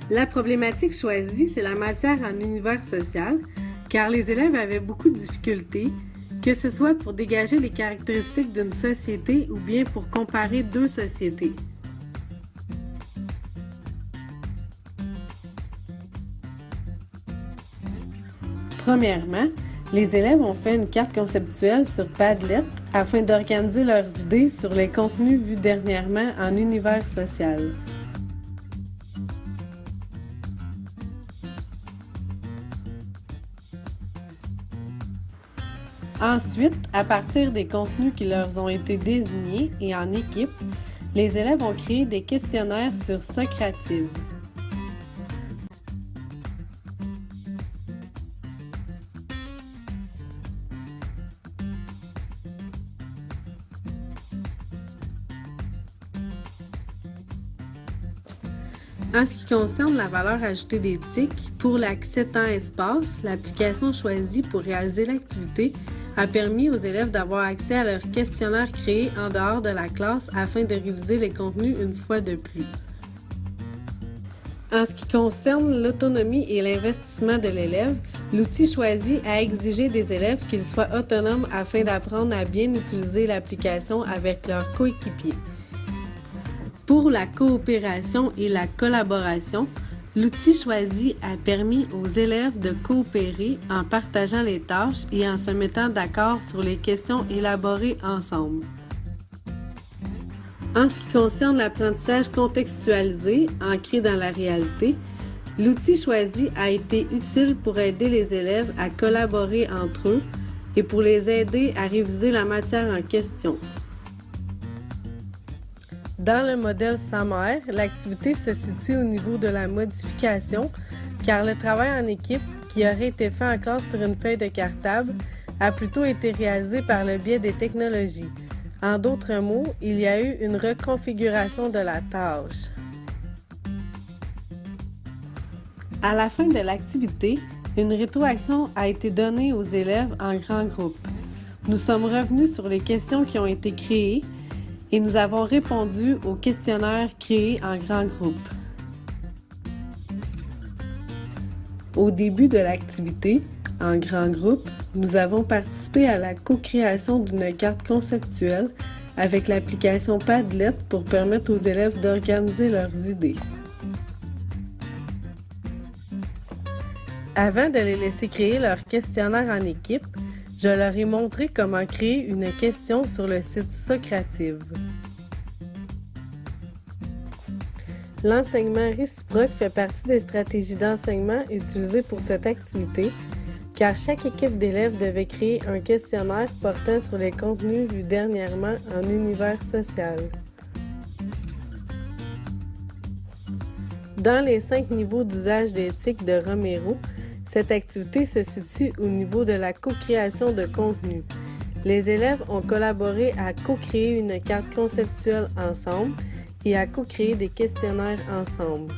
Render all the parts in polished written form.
La problématique choisie, c'est la matière en univers social, car les élèves avaient beaucoup de difficultés, que ce soit pour dégager les caractéristiques d'une société ou bien pour comparer deux sociétés. Premièrement, les élèves ont fait une carte conceptuelle sur Padlet afin d'organiser leurs idées sur les contenus vus dernièrement en univers social. Ensuite, à partir des contenus qui leur ont été désignés et en équipe, les élèves ont créé des questionnaires sur Socrative. En ce qui concerne la valeur ajoutée des TIC, pour l'accès temps-espace, l'application choisie pour réaliser l'activité a permis aux élèves d'avoir accès à leur questionnaire créé en dehors de la classe afin de réviser les contenus une fois de plus. En ce qui concerne l'autonomie et l'investissement de l'élève, l'outil choisi a exigé des élèves qu'ils soient autonomes afin d'apprendre à bien utiliser l'application avec leurs coéquipiers. Pour la coopération et la collaboration, l'outil choisi a permis aux élèves de coopérer en partageant les tâches et en se mettant d'accord sur les questions élaborées ensemble. En ce qui concerne l'apprentissage contextualisé, ancré dans la réalité, l'outil choisi a été utile pour aider les élèves à collaborer entre eux et pour les aider à réviser la matière en question. Dans le modèle SAMR, l'activité se situe au niveau de la modification, car le travail en équipe, qui aurait été fait en classe sur une feuille de cartable, a plutôt été réalisé par le biais des technologies. En d'autres mots, il y a eu une reconfiguration de la tâche. À la fin de l'activité, une rétroaction a été donnée aux élèves en grands groupes. Nous sommes revenus sur les questions qui ont été créées et nous avons répondu aux questionnaires créés en grands groupes. Au début de l'activité, en grand groupe, nous avons participé à la co-création d'une carte conceptuelle avec l'application Padlet pour permettre aux élèves d'organiser leurs idées. Avant de les laisser créer leur questionnaire en équipe, je leur ai montré comment créer une question sur le site Socrative. L'enseignement réciproque fait partie des stratégies d'enseignement utilisées pour cette activité, car chaque équipe d'élèves devait créer un questionnaire portant sur les contenus vus dernièrement en univers social. Dans les 5 niveaux d'usage d'éthique de Romero, cette activité se situe au niveau de la co-création de contenu. Les élèves ont collaboré à co-créer une carte conceptuelle ensemble et à co-créer des questionnaires ensemble.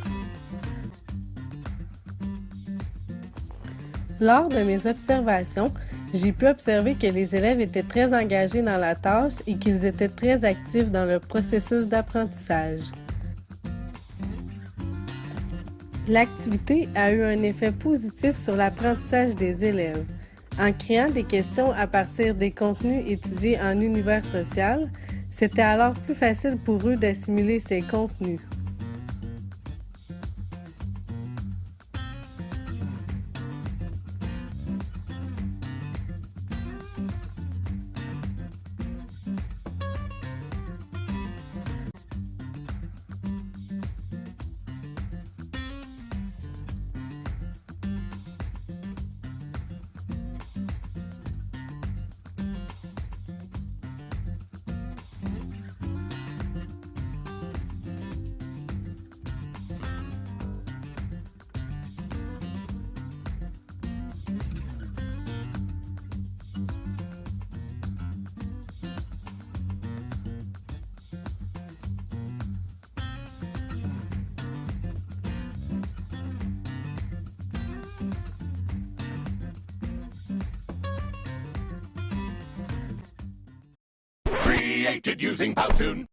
Lors de mes observations, j'ai pu observer que les élèves étaient très engagés dans la tâche et qu'ils étaient très actifs dans le processus d'apprentissage. L'activité a eu un effet positif sur l'apprentissage des élèves. En créant des questions à partir des contenus étudiés en univers social, c'était alors plus facile pour eux d'assimiler ces contenus. Created using Powtoon.